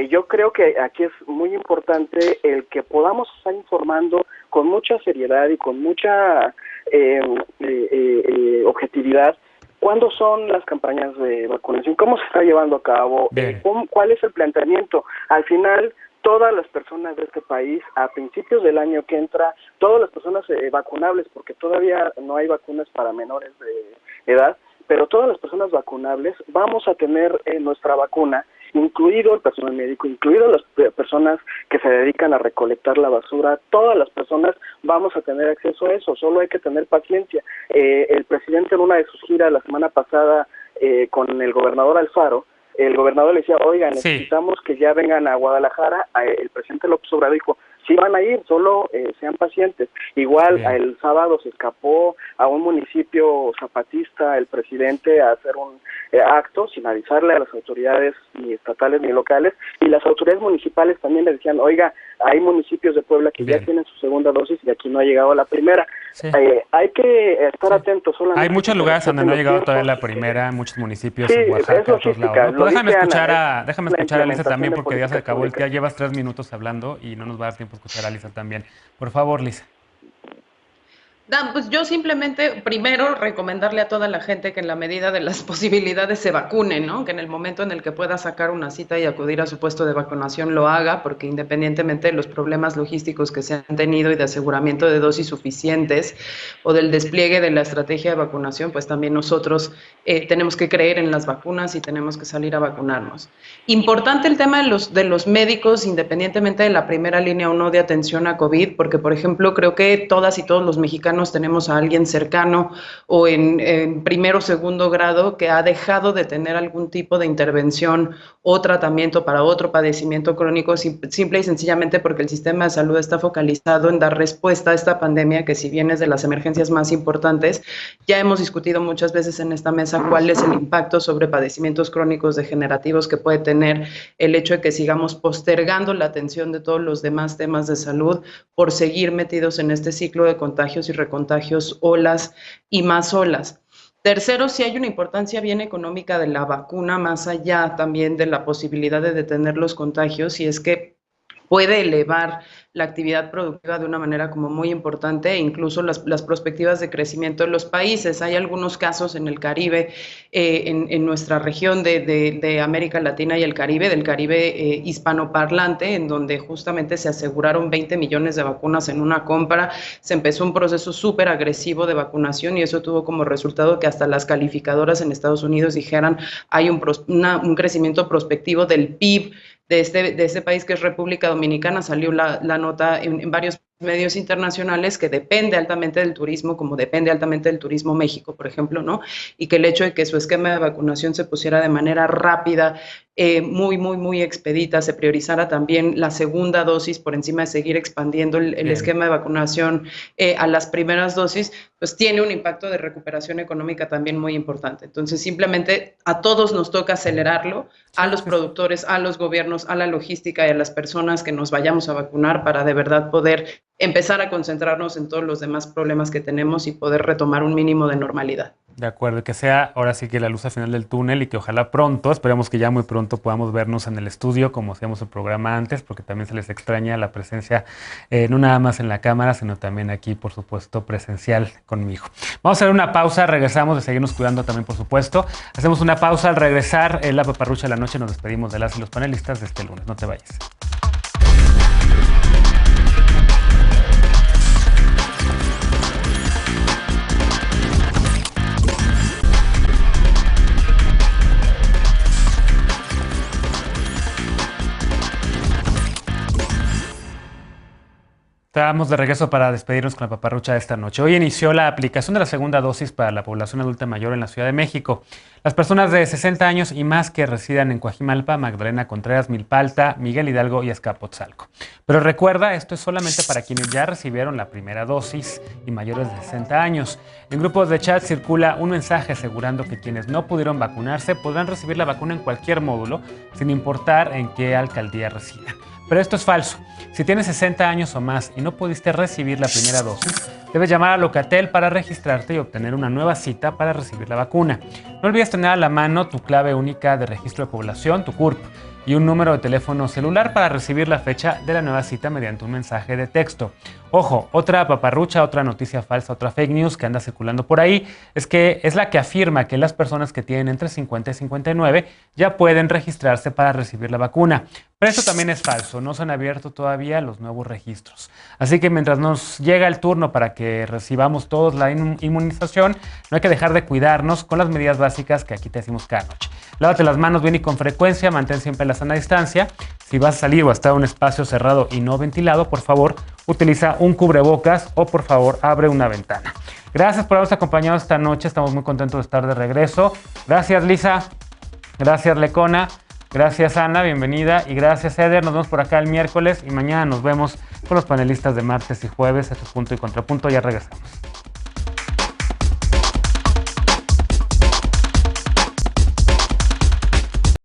yo creo que aquí es muy importante el que podamos estar informando con mucha seriedad y con mucha objetividad cuándo son las campañas de vacunación, cómo se está llevando a cabo, cuál es el planteamiento. Al final, todas las personas de este país, a principios del año que entra, todas las personas vacunables, porque todavía no hay vacunas para menores de edad, pero todas las personas vacunables vamos a tener nuestra vacuna incluido el personal médico, incluido las personas que se dedican a recolectar la basura, todas las personas vamos a tener acceso a eso, solo hay que tener paciencia. El presidente en una de sus giras la semana pasada con el gobernador Alfaro, el gobernador le decía, oiga, necesitamos que ya vengan a Guadalajara. El presidente López Obrador dijo, sí van a ir, solo sean pacientes. Igual el sábado se escapó a un municipio zapatista el presidente a hacer un acto sin avisarle a las autoridades ni estatales ni locales, y las autoridades municipales también le decían, oiga, hay municipios de Puebla que ya tienen su segunda dosis y aquí no ha llegado la primera. Hay que estar atentos. Hay muchos lugares donde no ha llegado todavía la primera, muchos municipios en Oaxaca, otros lados, ¿no? Déjame escuchar a Lisa también, porque ya se acabó el día. Llevas 3 minutos hablando y no nos va a dar tiempo a escuchar a Lisa también. Por favor, Lisa. Dan, pues yo simplemente, primero, recomendarle a toda la gente que en la medida de las posibilidades se vacune, ¿no? Que en el momento en el que pueda sacar una cita y acudir a su puesto de vacunación lo haga, porque independientemente de los problemas logísticos que se han tenido y de aseguramiento de dosis suficientes o del despliegue de la estrategia de vacunación, pues también nosotros tenemos que creer en las vacunas y tenemos que salir a vacunarnos. Importante el tema de los médicos, independientemente de la primera línea o no de atención a COVID, porque, por ejemplo, creo que todas y todos los mexicanos tenemos a alguien cercano o en primero o segundo grado que ha dejado de tener algún tipo de intervención o tratamiento para otro padecimiento crónico, simple y sencillamente porque el sistema de salud está focalizado en dar respuesta a esta pandemia, que si bien es de las emergencias más importantes, ya hemos discutido muchas veces en esta mesa cuál es el impacto sobre padecimientos crónicos degenerativos que puede tener el hecho de que sigamos postergando la atención de todos los demás temas de salud por seguir metidos en este ciclo de contagios y recontagios, olas y más olas. Tercero, sí hay una importancia bien económica de la vacuna, más allá también de la posibilidad de detener los contagios, y es que puede elevar la actividad productiva de una manera como muy importante, e incluso las perspectivas de crecimiento de los países. Hay algunos casos en el Caribe, en nuestra región de América Latina y el Caribe, del Caribe hispanoparlante, en donde justamente se aseguraron 20 millones de vacunas en una compra. Se empezó un proceso súper agresivo de vacunación y eso tuvo como resultado que hasta las calificadoras en Estados Unidos dijeran hay un crecimiento prospectivo del PIB de este país, que es República Dominicana. Salió la nota en varios medios internacionales que depende altamente del turismo, como depende altamente del turismo México, por ejemplo, ¿no? Y que el hecho de que su esquema de vacunación se pusiera de manera rápida, muy expedita, se priorizara también la segunda dosis por encima de seguir expandiendo el esquema de vacunación a las primeras dosis, pues tiene un impacto de recuperación económica también muy importante. Entonces, simplemente a todos nos toca acelerarlo, a los productores, a los gobiernos, a la logística y a las personas que nos vayamos a vacunar para de verdad poder empezar a concentrarnos en todos los demás problemas que tenemos y poder retomar un mínimo de normalidad. De acuerdo, que sea ahora sí que la luz al final del túnel y que ojalá pronto, esperemos que ya muy pronto podamos vernos en el estudio como hacíamos el programa antes, porque también se les extraña la presencia, no nada más en la cámara, sino también aquí, por supuesto, presencial conmigo. Vamos a hacer una pausa, regresamos, de seguirnos cuidando también, por supuesto. Hacemos una pausa, al regresar, en la paparrucha de la noche, nos despedimos de las y los panelistas de este lunes. No te vayas. Estamos de regreso para despedirnos con la paparrucha de esta noche. Hoy inició la aplicación de la segunda dosis para la población adulta mayor en la Ciudad de México. Las personas de 60 años y más que residan en Coajimalpa, Magdalena Contreras, Milpalta, Miguel Hidalgo y Azcapotzalco. Pero recuerda, esto es solamente para quienes ya recibieron la primera dosis y mayores de 60 años. En grupos de chat circula un mensaje asegurando que quienes no pudieron vacunarse podrán recibir la vacuna en cualquier módulo, sin importar en qué alcaldía residan. Pero esto es falso. Si tienes 60 años o más y no pudiste recibir la primera dosis, debes llamar a Locatel para registrarte y obtener una nueva cita para recibir la vacuna. No olvides tener a la mano tu clave única de registro de población, tu CURP, y un número de teléfono celular para recibir la fecha de la nueva cita mediante un mensaje de texto. Ojo, otra paparrucha, otra noticia falsa, otra fake news que anda circulando por ahí, es que es la que afirma que las personas que tienen entre 50 y 59 ya pueden registrarse para recibir la vacuna. Pero esto también es falso, no se han abierto todavía los nuevos registros. Así que mientras nos llega el turno para que recibamos todos la inmunización, no hay que dejar de cuidarnos con las medidas básicas que aquí te decimos cada noche. Lávate las manos bien y con frecuencia, mantén siempre la sana distancia. Si vas a salir o a estar en un espacio cerrado y no ventilado, por favor, utiliza un cubrebocas o por favor, abre una ventana. Gracias por habernos acompañado esta noche, estamos muy contentos de estar de regreso. Gracias, Lisa. Gracias, Lecona. Gracias, Ana, bienvenida. Y gracias, Eder. Nos vemos por acá el miércoles y mañana nos vemos con los panelistas de martes y jueves. Este es Punto y Contrapunto. Ya regresamos.